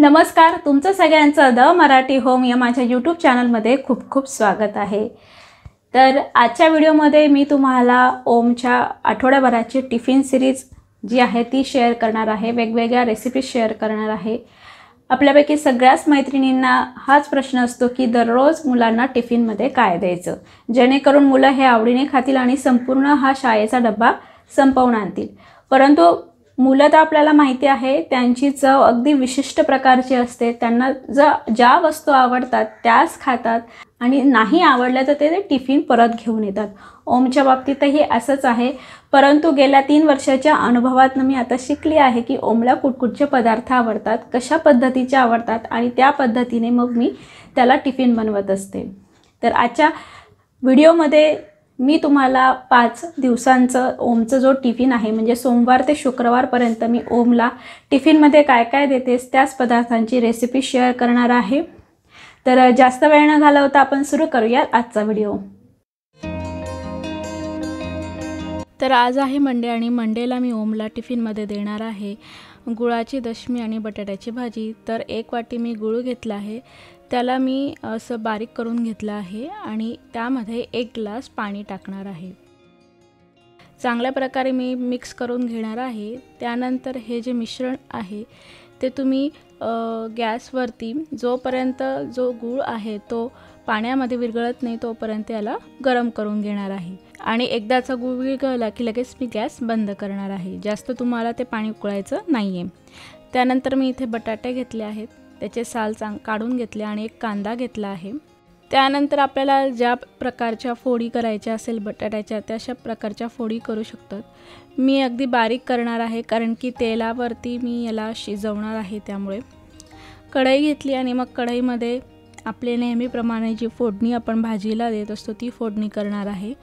नमस्कार, तुमचं सगळ्यांचं द मराठी होम या माझ्या यूट्यूब चॅनलमध्ये खूप खूप स्वागत आहे। तर आजच्या व्हिडिओमध्ये मी तुम्हाला ओमच्या आठवड्याभराची टिफिन सिरीज जी आहे ती शेअर करणार आहे। वेगवेगळ्या रेसिपीज शेअर करणार आहे। आपल्यापैकी सगळ्याच मैत्रिणींना हाच प्रश्न असतो की दररोज मुलांना टिफिनमध्ये काय द्यायचं जेणेकरून मुलं हे आवडीने खातील आणि संपूर्ण हा शाळेचा डब्बा संपवून आणतील। परंतु मुलं तर आपल्याला माहिती आहे त्यांची चव अगदी विशिष्ट प्रकारची असते। त्यांना ज्या वस्तू आवडतात त्याच खातात आणि नाही आवडल्या तर ते टिफिन परत घेऊन येतात। ओमच्या बाबतीतही असंच आहे। परंतु गेल्या 3 वर्षाच्या अनुभवातून मी आता शिकली आहे की ओमला कुठकुठचे पदार्थ आवडतात, कशा पद्धतीचे आवडतात आणि त्या पद्धतीने मग मी त्याला टिफिन बनवत असते। तर आजच्या व्हिडिओमध्ये मी तुम्हाला 5 दिवसांचं ओमचं जो टिफिन आहे म्हणजे सोमवार ते शुक्रवार पर्यंत मी ओमला टिफिनमध्ये काय काय देते त्याच पदार्थांची रेसिपी शेअर करणार आहे। तर जास्त वेळ न घालवता आपण सुरू करूया आजचा व्हिडिओ। तर आज आहे मंडे आणि मंडेला मी ओमला टिफिनमध्ये देणार आहे गुळाची दशमी आणि बटाट्याची भाजी। तर 1 वाटी मी गुळ घेतला आहे, त्याला मी असं बारीक करून घेतलं आहे आणि त्यामध्ये 1 ग्लास पाणी टाकणार आहे। चांगल्या प्रकारे मी मिक्स करून घेणार आहे। त्यानंतर हे जे मिश्रण आहे ते तुम्ही गॅसवरती जोपर्यंत जो गुळ आहे तो पाण्यामध्ये विरघळत नाही तोपर्यंत याला गरम करून घेणार आहे आणि एकदाचा गुळ विरघळला की लगेच मी गॅस बंद करणार आहे। जास्त तुम्हाला ते पाणी उकळायचं नाहीये। त्यानंतर मी इथे बटाटे घेतले आहेत, त्याचे साल काढून घेतले आणि 1 कांदा घेतला आहे। त्यानंतर आपल्याला ज्या प्रकारच्या फोडी करायच्या असेल बटाट्याच्या तशा प्रकारच्या फोडी करू शकतात। मी अगदी बारीक करणार आहे कारण की तेलावरती मी याला शिजवणार आहे। त्यामुळे कढई घेतली आणि मग कढईमध्ये आपले नेहमीप्रमाणे जी फोडणी आपण भाजीला देत असतो ती फोडणी करणार आहे।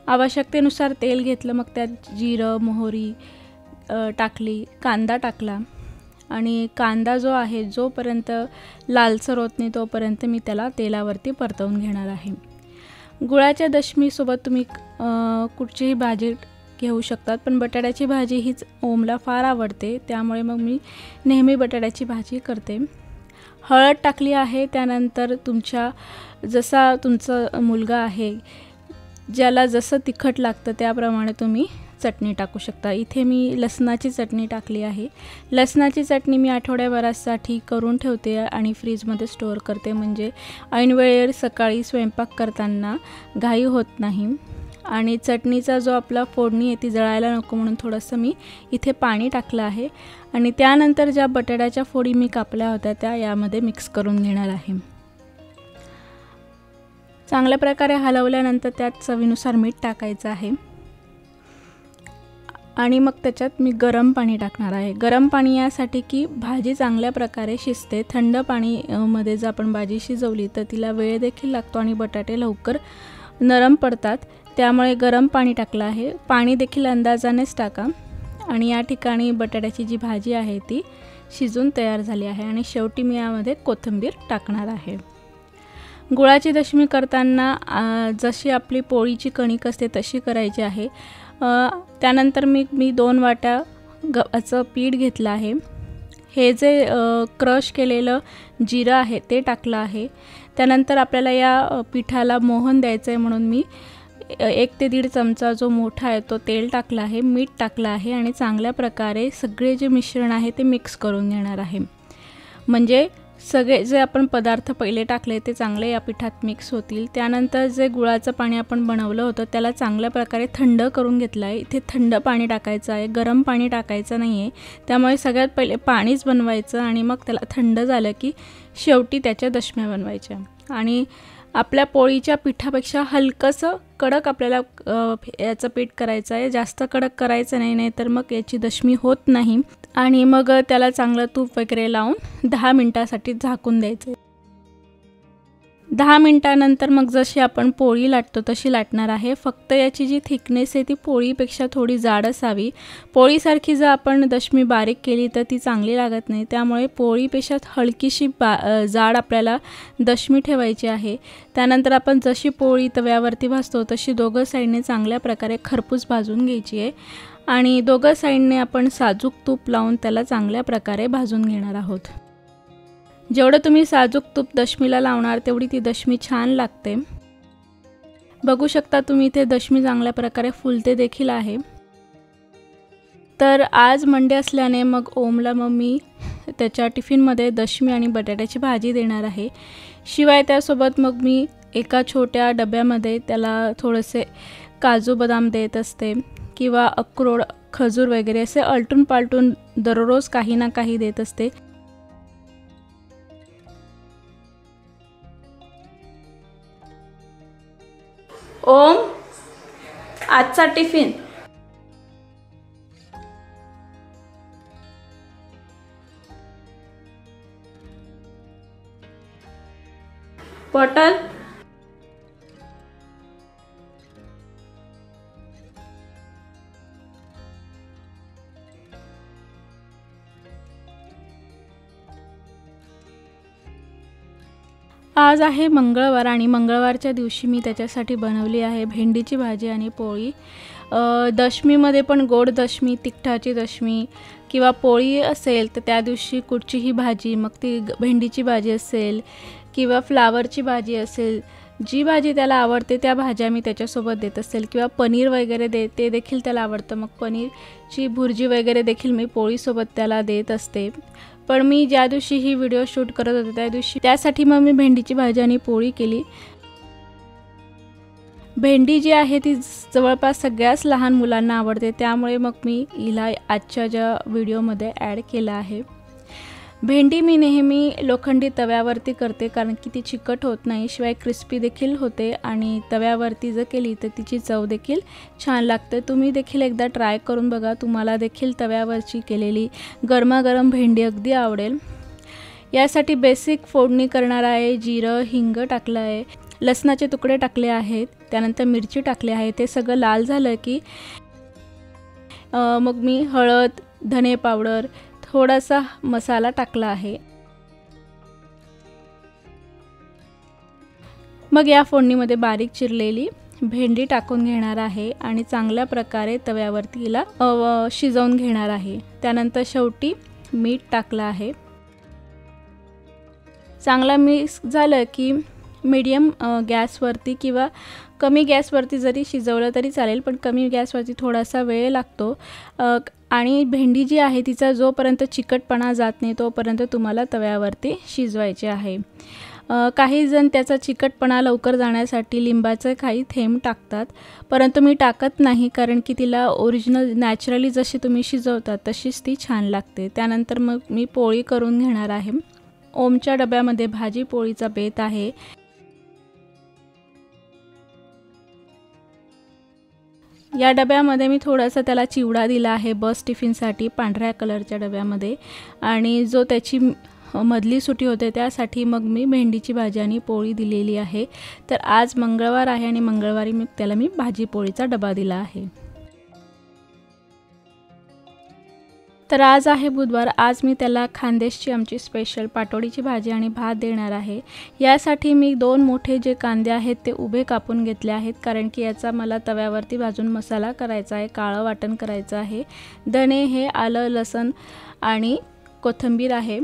आवश्यकतेनुसार तेल घेतलं, मग त्यात जिरं मोहरी टाकली, कांदा टाकला आणि कांदा जो आहे जोपर्यंत लालसर होत नाही तोपर्यंत मी त्याला तेलावरती परतवून घेणार आहे। गुळाच्या दशमीसोबत तुम्ही कुठचीही भाजी घेऊ शकतात, पण बटाट्याची भाजी हीच ओमला फार आवडते त्यामुळे मग मी नेहमी बटाट्याची भाजी करते। हळद टाकली आहे। त्यानंतर जसा तुमचा मुलगा आहे ज्याला जसं तिखट लागतं त्याप्रमाणे तुम्ही चटणी टाकू शकता। इथे मी लसणाची चटणी टाकली आहे। लसणाची चटणी मी आठवड्याभरासाठी करून ठेवते आणि फ्रीजमध्ये स्टोअर करते म्हणजे ऐनवेळेवर सकाळी स्वयंपाक करताना घाई होत नाही। आणि चटणीचा जो आपला फोडणी आहे ती जळायला नको म्हणून थोडंसं मी इथे पाणी टाकलं आहे आणि त्यानंतर ज्या बटाट्याच्या फोडी मी कापल्या होत्या त्या यामध्ये मिक्स करून घेणार आहे। चांगल्या प्रकारे हलवल्यानंतर त्यात चवीनुसार मीठ टाकायचं आहे आणि मग त्याच्यात मी गरम पाणी टाकणार आहे। गरम पाणी यासाठी की भाजी चांगल्या प्रकारे शिजते। थंड पाणीमध्ये जर आपण भाजी शिजवली तर तिला वेळ देखील लागतो आणि बटाटे लवकर नरम पडतात, त्यामुळे गरम पाणी टाकलं आहे। पाणी देखील अंदाजानेच टाका आणि या ठिकाणी बटाट्याची जी भाजी आहे ती शिजून तयार झाली आहे आणि शेवटी मी यामध्ये कोथिंबीर टाकणार आहे। गुळाची दशमी करताना जशी आपली पोळीची कणिक असते तशी करायची आहे। त्यानंतर मी 2 वाट्या गव्हाचं पीठ घेतलं आहे। हे जे क्रश केलेलं जिरं आहे ते टाकलं आहे। त्यानंतर आपल्याला या पिठाला मोहन द्यायचं आहे म्हणून मी 1 ते 1.5 चमचा जो मोठा आहे तो तेल टाकला आहे, मीठ टाकलं आहे आणि चांगल्या प्रकारे सगळे जे मिश्रण आहे ते मिक्स करून घेणार आहे। म्हणजे सगळे जे आपण पदार्थ पहिले टाकले ते चांगले या पिठात मिक्स होतील। त्यानंतर जे गुळाचं पाणी आपण बनवलं होतं त्याला चांगल्या प्रकारे थंड करून घेतलं आहे। इथे थंड पाणी टाकायचं आहे, गरम पाणी टाकायचं नाही आहे। त्यामुळे सगळ्यात पहिले पाणीच बनवायचं आणि मग त्याला थंड झालं की शेवटी त्याच्या दशम्या बनवायच्या। आणि आपल्या पोळीच्या पिठापेक्षा हलकंसं कडक आपल्याला याचं पीठ करायचं आहे, जास्त कडक करायचं नाही तर मग याची दशमी होत नाही। आणि मग त्याला चांगलं तूप वगैरे लावून 10 मिनिटासाठी झाकून द्यायचं। 10 मिनिटानंतर मग जशी आपण पोळी लाटतो तशी लाटणार आहे। फक्त याची जी थिकनेस आहे ती पोळीपेक्षा थोडी जाड असावी। पोळीसारखी जर आपण दशमी बारीक केली तर ती चांगली लागत नाही, त्यामुळे पोळीपेक्षा हलकीशी जाड आपल्याला दशमी ठेवायची आहे। त्यानंतर आपण जशी पोळी तव्यावरती भाजतो तशी दोघं साईडने चांगल्या प्रकारे खरपूस भाजून घ्यायची आहे आणि दोघं साईडने आपण साजूक तूप लावून त्याला चांगल्या प्रकारे भाजून घेणार आहोत। जेवढं तुम्ही साजूक तूप दशमीला लावणार तेवढी ती दशमी छान लागते। बघू शकता तुम्ही इथे दशमी चांगल्या प्रकारे फुलते देखील आहे। तर आज मंडे असल्याने मग ओमला मी त्याच्या टिफिनमध्ये दशमी आणि बटाट्याची भाजी देणार आहे। शिवाय त्यासोबत मग मी एका छोट्या डब्यामध्ये त्याला थोडेसे काजू बदाम देत असते किंवा अक्रोड खजूर वगैरे असे आलटून पालटून दररोज काही ना काही देत असते। ओम, आजचा टिफिन। बॉटल, आज आहे मंगळवार आणि मंगळवारच्या दिवशी मी त्याच्यासाठी बनवली आहे भेंडीची भाजी आणि पोळी। दशमीमध्ये पण गोड दशमी, तिखटाची दशमी किंवा पोळी असेल तर त्या दिवशी कुठचीही भाजी, मग ती भेंडीची भाजी असेल किंवा फ्लावरची भाजी असेल, जी भाजी त्याला आवडते त्या भाज्या मी त्याच्यासोबत देत असेल किंवा पनीर वगैरे ते देखील त्याला आवडतं, मग पनीरची भुर्जी वगैरे देखील मी पोळीसोबत त्याला देत असते। पण मी ज्या दिवशी ही व्हिडिओ शूट करत होते त्या दिवशी त्यासाठी मग मी भेंडीची भाजी आणि पोळी केली। भेंडी जी आहे ती जवळपास सगळ्याच लहान मुलांना आवडते, त्यामुळे मग मी हिला आजच्या ज्या व्हिडिओमध्ये ॲड केला आहे। भेंडी मी नेहमी लोखंडी तव्यावरती करते कारण की ती चिकट होत नाही, शिवाय क्रिस्पी देखील होते आणि तव्यावरती जर केली तर तिची चव देखील छान लागते। तुम्ही देखील एकदा ट्राय करून बघा, तुम्हाला देखील तव्यावरची केलेली गरमागरम भेंडी अगदी आवडेल। यासाठी बेसिक फोडणी करणार आहे। जिरं, हिंग टाकलं आहे, लसणाचे तुकडे टाकले आहेत, त्यानंतर मिरची टाकली आहे। ते सगळं लाल झालं की मग मी हळद, धने पावडर, थोडासा मसाला टाकला आहे। मग या फोडणीमध्ये बारीक चिरलेली भेंडी टाकून घेणार आहे आणि चांगल्या प्रकारे तव्यावरती हिला शिजवून घेणार आहे। त्यानंतर शेवटी मीठ टाकलं आहे। चांगला मिक्स झालं की मीडियम गॅसवरती किंवा कमी गॅसवरती जरी शिजवलं तरी चालेल, पण कमी गॅसवरती थोडासा वेळ लागतो आणि भेंडी जी आहे तिचा जोपर्यंत चिकटपणा जात नाही तोपर्यंत तुम्हाला तव्यावरती शिजवायचे आहे। काही जण त्याचा चिकटपणा लवकर जाण्यासाठी लिंबाचे काही थेंब टाकतात, परंतु मी टाकत नाही कारण की तिला ओरिजिनल नॅचरली जशी तुम्ही शिजवतात तशीच ती छान लागते। त्यानंतर मग मी पोळी करून घेणार आहे। ओमच्या डब्यामध्ये भाजी पोळीचा बेत आहे। या डब्यामध्ये मी थोडासा त्याला चिवडा दिला आहे बस टिफिनसाठी पांढऱ्या कलरच्या डब्यामध्ये, आणि जो त्याची मधली सुटी होते त्यासाठी मग मी भेंडीची भाजी आणि पोळी दिलेली आहे। तर आज मंगळवार आहे आणि मंगळवारी त्याला मी भाजी पोळीचा डबा दिला आहे। तर आज आहे बुधवार, आज मी त्याला खानदेशची आमची स्पेशल पाटोडीची भाजी आणि भात देणार आहे। यासाठी मी 2 मोठे जे कांदे आहेत ते उभे कापून घेतले आहेत कारण की याचा मला तव्यावरती भाजून मसाला करायचा आहे, काळं वाटण करायचं आहे। धणे हे आलं, लसूण आणि कोथिंबीर आहे।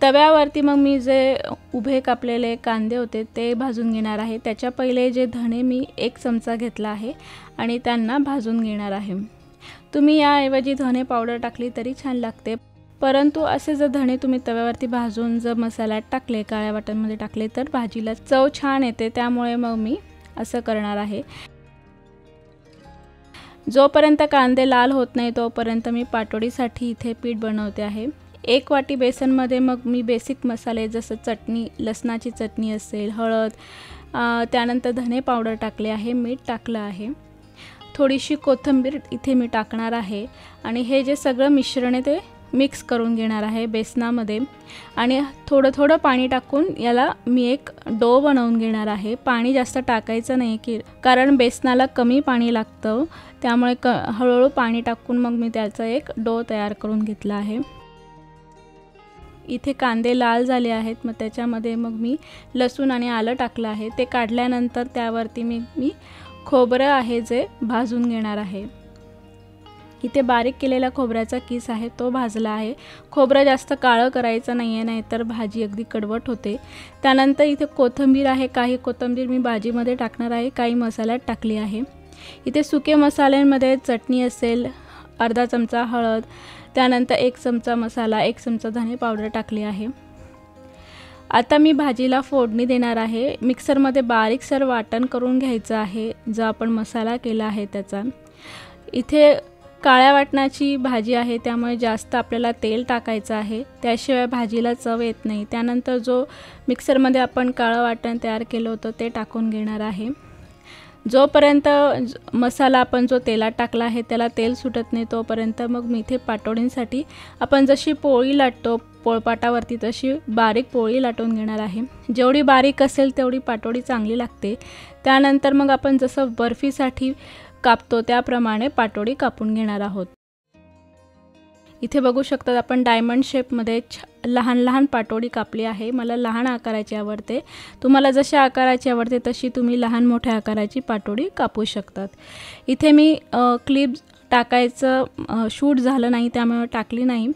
तव्यावरती मग मी जे उभे कापलेले कांदे होते ते भाजून घेणार आहे। त्याच्या पहिले जे धणे मी 1 चमचा घेतला आहे आणि त्यांना भाजून घेणार आहे। तुम्ही याऐवजी धने पावडर टाकली तरी छान लागते, परंतु असे जर धणे तुम्ही तव्यावरती भाजून जर मसाल्यात टाकले, काळ्या वाटणमध्ये टाकले तर भाजीला चव छान येते, त्यामुळे मग मी असं करणार आहे। जोपर्यंत कांदे लाल होत नाही तोपर्यंत मी पाटोडीसाठी इथे पीठ बनवते आहे। 1 वाटी बेसनमध्ये मग मी बेसिक मसाले जसं चटणी, लसणाची चटणी असेल, हळद, त्यानंतर धने पावडर टाकले आहे, मीठ टाकलं आहे, थोडीशी कोथिंबीर इथे मी टाकणार आहे आणि हे जे सगळं मिश्रण आहे ते मिक्स करून घेणार आहे बेसनामध्ये आणि थोडं थोडं पाणी टाकून याला मी एक डो बनवून घेणार आहे। पाणी जास्त टाकायचं नाही कारण बेसनाला कमी पाणी लागतं, त्यामुळे हळूहळू पाणी टाकून मग मी त्याचा एक डो तयार करून घेतला आहे। इथे कांदे लाल झाले आहेत, मग त्याच्यामध्ये मग मी लसूण आणि आलं टाकलं आहे। ते काढल्यानंतर त्यावरती मी खोबरं आहे जे भाजून घेणार आहे। इथे बारीक केलेला खोबऱ्याचा किस आहे तो भाजला आहे। खोबरं जास्त काळं करायचं नाही आहे, नाहीतर भाजी अगदी कडवट होते। त्यानंतर इथे कोथिंबीर आहे, काही कोथिंबीर मी भाजीमध्ये टाकणार आहे, काही मसाल्यात टाकली आहे। इथे सुके मसाल्यांमध्ये चटणी असेल, अर्धा चमचा हळद, त्यानंतर 1 चमचा मसाला, 1 चमचा धने पावडर टाकली आहे। आता मी भाजीला फोडणी देणार आहे। मिक्सरमध्ये बारीकसर वाटण करून घ्यायचं आहे, जो आपण मसाला केला आहे त्याचा। इथे काळ्या वाटणाची भाजी आहे, त्यामुळे जास्त आपल्याला तेल टाकायचं आहे, त्याशिवाय भाजीला चव येत नाही। त्यानंतर जो मिक्सरमध्ये आपण काळं वाटण तयार केलं होतं ते टाकून घेणार आहे। जोपर्यंत मसाला आपण जो तेलात टाकला आहे त्याला तेल सुटत नाही तोपर्यंत मग मी इथे पाटोडींसाठी आपण जशी पोळी लाटतो पोळपाटावरती तशी बारीक पोळी लाटून घेणार आहे। जेवढी बारीक असेल तेवढी पाटोडी चांगली लागते। त्यानंतर मग आपण जसं बर्फीसाठी कापतो त्याप्रमाणे पाटोडी कापून घेणार आहोत। इथे बघू शकता आपण डायमंड शेपमध्ये लहान लहान पाटोडी कापली आहे। मला लहान आकाराची आवडते, तुम्हाला जशी आकाराची आवडते तशी तुम्ही लहान मोठ्या आकाराची पाटोडी कापू शकतात। इथे मी क्लिप टाकायचं शूट झालं नाही त्यामुळे टाकली नाही।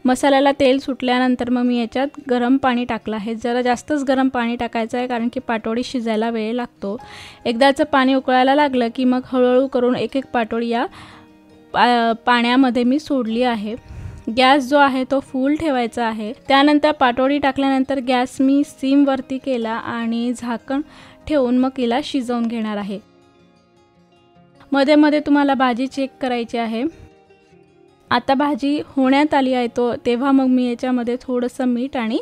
मसाल्याला तेल सुटल्यानंतर मग मी याच्यात गरम पाणी टाकलं आहे। जरा जास्तच गरम पाणी टाकायचं आहे, कारण की पाटोडी शिजायला वेळ लागतो। एकदाचं पाणी उकळायला लागलं की मग हळूहळू करून एक एक पाटोडी या पाण्यामध्ये मी सोडली आहे। गॅस जो आहे तो फुल ठेवायचा आहे। त्यानंतर पाटोडी टाकल्यानंतर गॅस मी सिम वरती केला आणि झाकण ठेवून मग हिला शिजवून घेणार आहे। मध्ये मध्ये तुम्हाला भाजी चेक करायची आहे। आता भाजी होण्यात आली आहे तेव्हा मग मी याच्यामध्ये थोडंसं मीठ आणि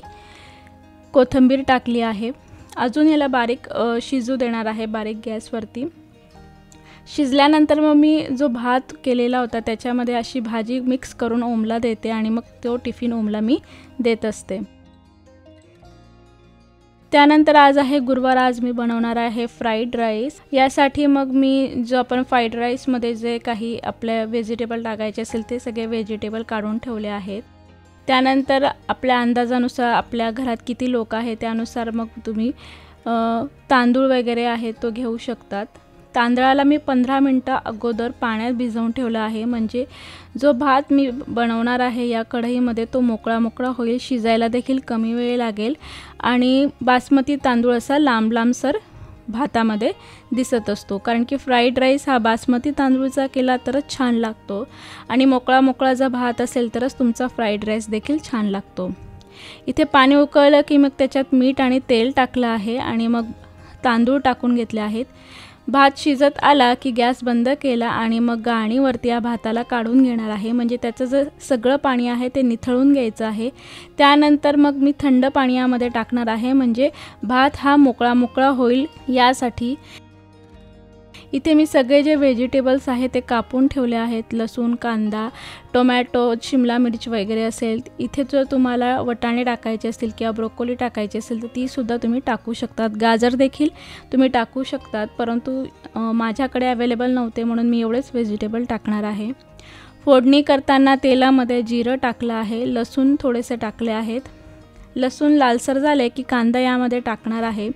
कोथिंबीर टाकली आहे। अजून याला बारीक शिजू देणार आहे बारीक गॅसवरती। शिजल्यानंतर मग मी जो भात केलेला होता त्याच्यामध्ये अशी भाजी मिक्स करून ओमला देते आणि मग तो टिफिन ओमला मी देत असते। त्यानंतर आज आहे गुरुवार, आज मी बनवणार आहे फ्राईड राईस। यासाठी मग मी जो आपण फ्राईड राईसमध्ये जे काही आपले व्हेजिटेबल टाकायचे असेल ते सगळे व्हेजिटेबल काढून ठेवले आहेत। त्यानंतर आपल्या अंदाजानुसार आपल्या घरात किती लोक आहेत त्यानुसार मग तुम्ही तांदूळ वगैरे आहे तो घेऊ शकतात। तांदळाला मी 15 मिनिटं अगोदर पाण्यात भिजवून ठेवला आहे, म्हणजे जो भात मी बनवणार आहे या कढईमध्ये तो मोकळा मोकळा होईल, शिजायला देखील कमी वेळ लागेल आणि बासमती तांदूळ असा लांब लांबसर भातामध्ये दिसत असतो, कारण की फ्राईड राईस हा बासमती तांदूळचा केला तरच छान लागतो आणि मोकळा मोकळा जर भात असेल तरच तुमचा फ्राईड राईस देखील छान लागतो। इथे पाणी उकळलं की मग त्याच्यात मीठ आणि तेल टाकलं आहे आणि मग तांदूळ टाकून घेतले आहेत। भात शिजत आला की गॅस बंद केला आणि मग गाळणीवरती या भाताला काढून घेणार आहे, म्हणजे त्याचं जे सगळं पाणी आहे ते निथळून घ्यायचं आहे। त्यानंतर मग मी थंड पाणी यामध्ये टाकणार आहे, म्हणजे भात हा मोकळा मोकळा होईल यासाठी। इथे मी सगळे जे व्हेजिटेबल्स आहेत ते कापून ठेवले आहेत, लसूण, कांदा, टोमॅटो, शिमला मिर्च वगैरे असेल। इथे जर तुम्हाला वटाणे टाकायचे असतील किंवा ब्रोकोली टाकायची असेल तर ती सुद्धा तुम्ही टाकू शकतात। गाजर देखील तुम्ही टाकू शकतात, परंतु माझ्याकडे अवेलेबल नव्हते म्हणून मी एवढेच व्हेजिटेबल टाकणार आहे। फोडणी करताना तेलामध्ये जिरं टाकलं आहे, लसूण थोडेसे टाकले आहेत। लसूण लालसर झाले की कांदा यामध्ये टाकणार आहे।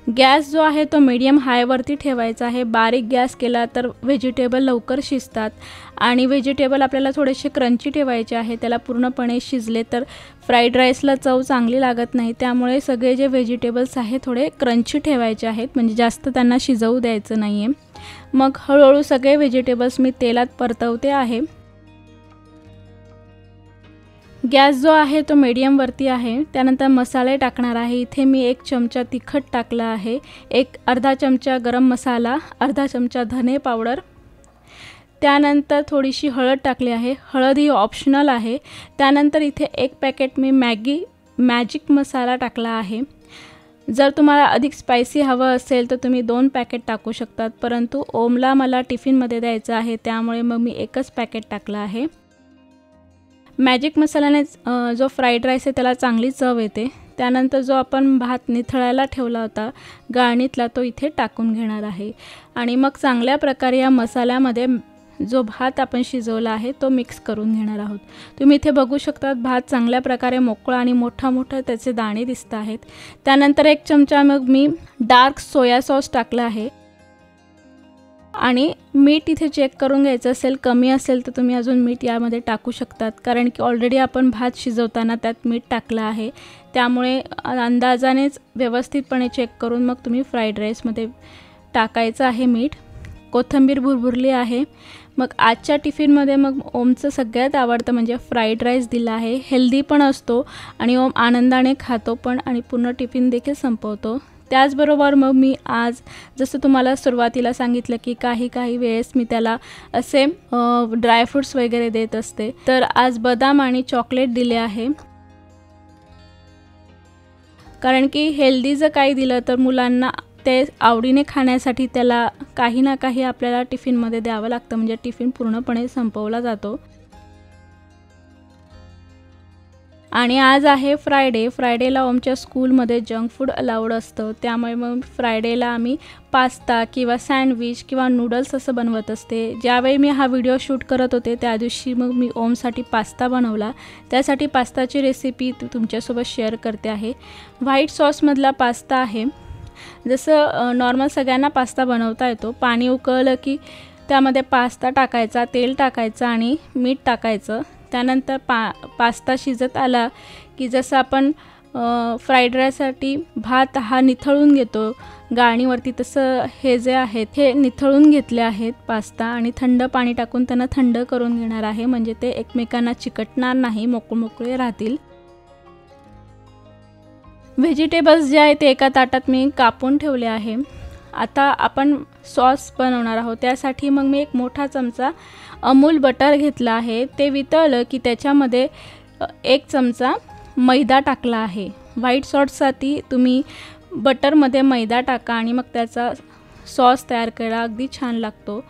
गॅस जो आहे तो मीडियम हायवरती ठेवायचा आहे। बारीक गॅस केला तर व्हेजिटेबल लवकर शिजतात आणि व्हेजिटेबल आपल्याला थोडेसे क्रंची ठेवायचे आहे, त्याला पूर्णपणे शिजले तर फ्राईड राईसला चव चांगली लागत नाही। त्यामुळे सगळे जे व्हेजिटेबल्स आहे थोडे क्रंची ठेवायचे आहेत, म्हणजे जास्त त्यांना शिजवू द्यायचं नाही आहे। मग हळूहळू सगळे व्हेजिटेबल्स मी तेलात परतवते आहे। गॅस जो आहे तो मीडियमवरती आहे। त्यानंतर मसाले टाकणार आहे। इथे मी 1 चमचा तिखट टाकला आहे, अर्धा चमचा गरम मसाला, अर्धा चमचा धने पावडर, त्यानंतर थोडीशी हळद टाकली आहे। हळद ही ऑप्शनल आहे। त्यानंतर इथे 1 पॅकेट मी मॅजिक मसाला टाकला आहे। जर तुम्हाला अधिक स्पायसी हवं असेल तर तुम्ही 2 पॅकेट टाकू शकतात, परंतु ओमला मला टिफिनमध्ये द्यायचं आहे त्यामुळे मग मी 1च पॅकेट टाकला आहे। मॅजिक मसाल्याने जो फ्राईड राईस आहे त्याला चांगली चव येते। त्यानंतर जो आपण भात निथळायला ठेवला होता गाळणीतला तो इथे टाकून घेणार आहे आणि मग चांगल्या प्रकारे या मसाल्यामध्ये जो भात आपण शिजवला आहे तो मिक्स करून घेणार आहोत। तुम्ही इथे बघू शकता भात चांगल्या प्रकारे मोकळा आणि मोठा मोठा त्याचे दाणे दिसत आहेत। त्यानंतर 1 चमचा मग मी डार्क सोया सॉस टाकला आहे आणि मीठ इथे चेक करून घ्यायचं असेल, कमी असेल तर तुम्ही अजून मीठ यामध्ये टाकू शकतात, कारण की ऑलरेडी आपण भात शिजवताना त्यात मीठ टाकलं आहे. त्यामुळे अंदाजानेच व्यवस्थितपणे चेक करून मग तुम्ही फ्राईड राईसमध्ये टाकायचं आहे मीठ. कोथिंबीर भुरभुरली आहे. मग आजच्या टिफिनमध्ये मग ओमचं सगळ्यात आवडतं म्हणजे फ्राईड राईस दिला आहे. हेल्दी पण असतो आणि ओम आनंदाने खातो पण आणि पूर्ण टिफिन देखील संपवतो. त्याचबरोबर मग मी आज जसं तुम्हाला सुरुवातीला सांगितलं की काही वेळेस मी त्याला असे ड्रायफ्रूट्स वगैरे देत असते, तर आज बदाम आणि चॉकलेट दिले आहे. कारण की हेल्दी जर काही दिलं तर मुलांना ते आवडीने खाण्यासाठी त्याला काही ना काही आपल्याला टिफिनमध्ये द्यावं लागतं, म्हणजे टिफिन पूर्णपणे संपवला जातो. आणि आज आहे फ्रायडे. फ्रायडेला आमच्या स्कूलमध्ये जंक फूड अलाउड असतं, त्यामुळे मग फ्रायडेला आम्ही पास्ता किंवा सँडविच किंवा नूडल्स असं बनवत असते. ज्यावेळी मी हा व्हिडिओ शूट करत होते त्या दिवशी मग मी ओमसाठी पास्ता बनवला. त्यासाठी पास्ताची रेसिपी तुमच्यासोबत शेअर करते आहे. व्हाईट सॉसमधला पास्ता आहे. जसं नॉर्मल सगळ्यांना पास्ता बनवता येतो. पाणी उकळलं की त्यामध्ये पास्ता टाकायचा, तेल टाकायचं आणि मीठ टाकायचं. त्यानंतर पास्ता शिजत आला की जसं आपण फ्राईड राईससाठी भात हा निथळून घेतो गाळणीवरती, तसं हे जे आहेत हे निथळून घेतले आहेत पास्ता आणि थंड पाणी टाकून त्यांना थंड करून घेणार आहे, म्हणजे ते एकमेकांना चिकटणार नाही, मोकळे राहतील. व्हेजिटेबल्स जे आहे ते एका ताटात मी कापून ठेवले आहे. आता आपण सॉस बनवणार आहोत. त्यासाठी मग मी एक मोठा चमचा अमूल बटर घेतला आहे. ते वितळलं की त्याच्यामध्ये 1 चमचा मैदा टाकला आहे. व्हाईट सॉससाठी तुम्ही बटरमध्ये मैदा टाका आणि मग त्याचा सॉस तयार करा, अगदी छान लागतो.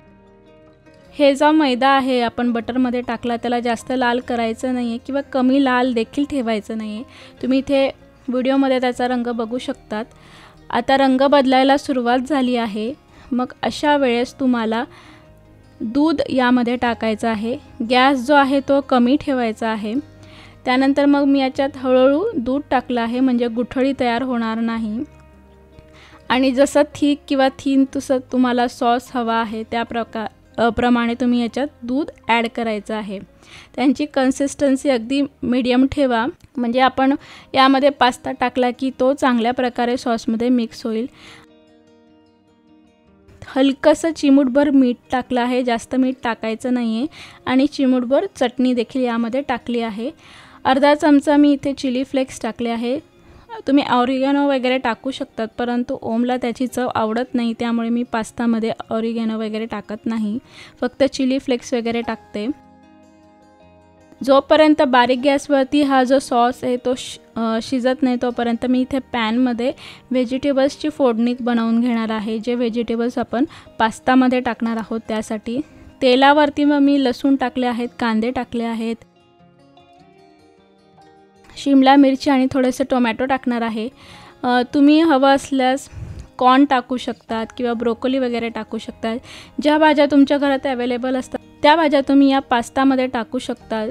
हे जो मैदा आहे आपण बटरमध्ये टाकला त्याला जास्त लाल करायचं नाही आहे किंवा कमी लाल देखील ठेवायचं नाही आहे. तुम्ही इथे व्हिडिओमध्ये त्याचा रंग बघू शकतात. आता रंग बदलायला सुरुवात झाली आहे. मग अशा वेळेस तुम्हाला दूध यामध्ये टाकायचं आहे. गॅस जो आहे तो कमी ठेवायचा आहे. त्यानंतर मग मी याच्यात हळूहळू दूध टाकलं आहे, म्हणजे गुठळी तयार होणार नाही. आणि जसं थिक किंवा थिन तसं तुम्हाला सॉस हवा आहे त्या प्रमाणे तुम्ही याच्यात दूध ॲड करायचं आहे. त्यांची कन्सिस्टन्सी अगदी मीडियम ठेवा, म्हणजे आपण यामध्ये पास्ता टाकला की तो चांगल्या प्रकारे सॉसमध्ये मिक्स होईल. हलकंसं चिमूटभर मीठ टाकलं आहे, जास्त मीठ टाकायचं नाही आहे. आणि चिमूटभर चटणी देखील यामध्ये टाकली आहे. अर्धा चमचा मी इथे चिली फ्लेक्स टाकले आहे. तुम्ही ऑरिगॅनो वगैरे टाकू शकतात, परंतु ओमला त्याची चव आवडत नाही, त्यामुळे मी पास्तामध्ये ऑरिगॅनो वगैरे टाकत नाही, फक्त चिली फ्लेक्स वगैरे टाकते. जोपर्यंत बारीक गॅसवरती हा जो सॉस आहे तो शिजत नाही तोपर्यंत मी इथे पॅनमध्ये व्हेजिटेबल्सची फोडणी बनवून घेणार आहे. जे व्हेजिटेबल्स आपण पास्तामध्ये टाकणार आहोत त्यासाठी तेलावरती मग मी लसूण टाकले आहेत, कांदे टाकले आहेत, शिमला मिरची आणि थोडेसे टोमॅटो टाकणार आहे. तुम्ही हवं असल्यास कॉर्न टाकू शकतात किंवा ब्रोकोली वगैरे टाकू शकतात. ज्या भाज्या तुमच्या घरात अवेलेबल असतात त्या भाज्या तुम्ही या पास्तामध्ये टाकू शकता.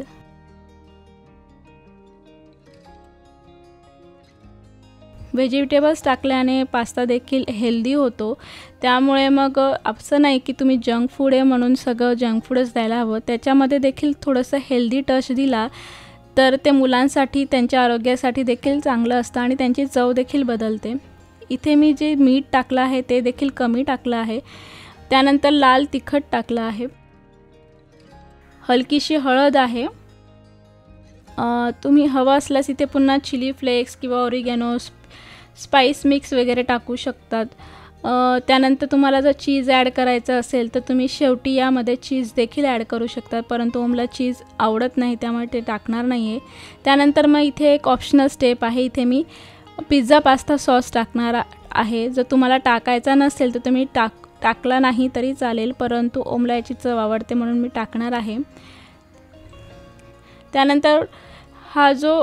व्हेजिटेबल्स टाकल्याने पास्ता देखील हेल्दी होतो, त्यामुळे मग असं नाही की तुम्ही जंक फूड आहे म्हणून सगळं जंक फूडच द्यायला हवं. त्याच्यामध्ये देखील थोडंसं हेल्दी टच दिला तर ते मुलांसाठी त्यांच्या आरोग्यासाठी देखील चांगलं असतं आणि त्यांची चव देखील बदलते. इथे मी जे मीठ टाकलं आहे ते देखील कमी टाकलं आहे. त्यानंतर लाल तिखट टाकलं आहे, हलकीशी हळद आहे. तुम्ही हवं असल्यास इथे पुन्हा चिली फ्लेक्स किंवा ऑरिगॅनो स्पाइस मिक्स वगैरे टाकू शकतात. त्यानंतर तुम्हाला जर चीज ॲड करायचं असेल तर तुम्ही शेवटी यामध्ये चीज देखील ॲड करू शकता, परंतु ओमला चीज आवडत नाही त्यामुळे ते टाकणार नाही आहे. त्यानंतर मग इथे एक ऑप्शनल स्टेप आहे, इथे मी पिझ्झा पास्ता सॉस टाकणार आहे. जर तुम्हाला टाकायचा नसेल तर तुम्ही टाकला नाही तरी चालेल, परंतु ओमला याची चव आवडते म्हणून मी टाकणार आहे. त्यानंतर हा जो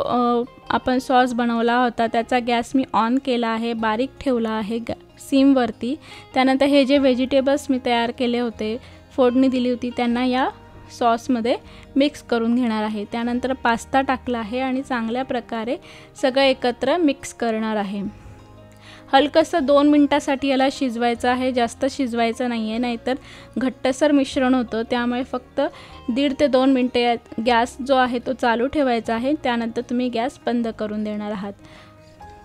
आपण सॉस बनवला होता त्याचा गॅस मी ऑन केला आहे, बारीक ठेवला आहे सिमवरती. त्यानंतर हे जे व्हेजिटेबल्स मी तयार केले होते, फोडणी दिली होती, त्यांना या सॉसमध्ये मिक्स करून घेणार आहे. त्यानंतर पास्ता टाकला आहे आणि चांगल्या प्रकारे सगळं एकत्र मिक्स करणार आहे. हलकंसं 2 मिनटासाठी याला शिजवायचं आहे, जास्त शिजवायचं नाही आहे, नाहीतर घट्टसर मिश्रण होतं. त्यामुळे फक्त 1.5 ते 2 मिनटे गॅस जो आहे तो चालू ठेवायचा आहे. त्यानंतर तुम्ही गॅस बंद करून देणार आहात.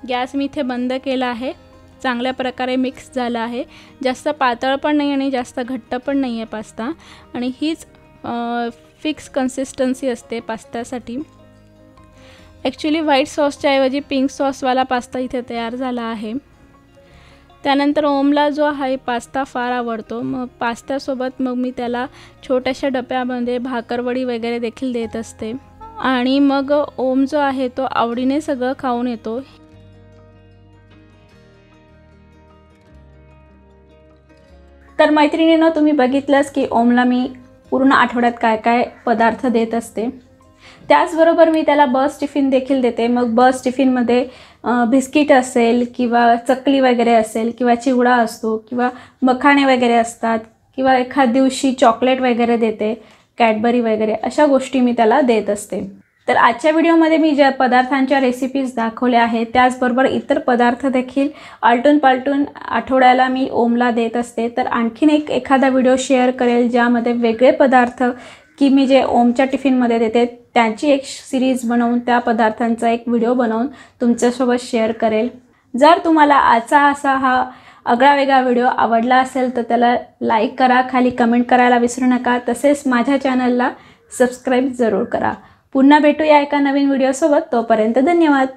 गॅस मी इथे बंद केला आहे. चांगल्या प्रकारे मिक्स झाला आहे. जास्त पातळ पण नाही आणि जास्त घट्ट पण नाही आहे पास्ता, आणि हीच फिक्स कन्सिस्टन्सी असते पास्त्यासाठी. ॲक्च्युली व्हाईट सॉसच्या ऐवजी पिंक सॉसवाला पास्ता इथे तयार झाला आहे. त्यानंतर ओमला जो आहे पास्ता फार आवडतो. मग पास्त्यासोबत मग मी त्याला छोट्याशा डब्यामध्ये भाकरवडी वगैरे देखील देत असते, आणि मग ओम जो आहे तो आवडीने सगळं खाऊन येतो. तर मैत्रिणींनो, तुम्ही बघितलंच की ओमला मी पूर्ण आठवड्यात काय काय पदार्थ देत असते. त्याचबरोबर मी त्याला बस टिफिन देखील देते. मग बस टिफिनमध्ये बिस्किट असेल किंवा चकली वगैरे असेल किंवा चिवडा असतो किंवा मखाणे वगैरे असतात किंवा एखाद दिवशी चॉकलेट वगैरे देते, कॅडबरी वगैरे, अशा गोष्टी मी त्याला देत असते. तर आजच्या व्हिडिओमध्ये मी ज्या पदार्थांच्या रेसिपीज दाखवल्या आहेत त्याचबरोबर इतर पदार्थ देखील आलटून पालटून आठवड्याला मी ओमला देत असते. तर आणखीन एखादा व्हिडिओ शेअर करेल ज्यामध्ये वेगळे पदार्थ की मी जे ओमच्या टिफिनमध्ये देते त्यांची एक सिरीज बनवून त्या पदार्थांचा एक व्हिडिओ बनवून तुमच्यासोबत शेअर करेल. जर तुम्हाला आजचा असा हा आगळा वेगळा व्हिडिओ आवडला असेल तर त्याला लाईक करा, खाली कमेंट करायला विसरू नका. तसेच माझ्या चॅनलला सबस्क्राईब जरूर करा. पुन्हा भेटूया एका नवीन व्हिडिओसोबत. तोपर्यंत धन्यवाद.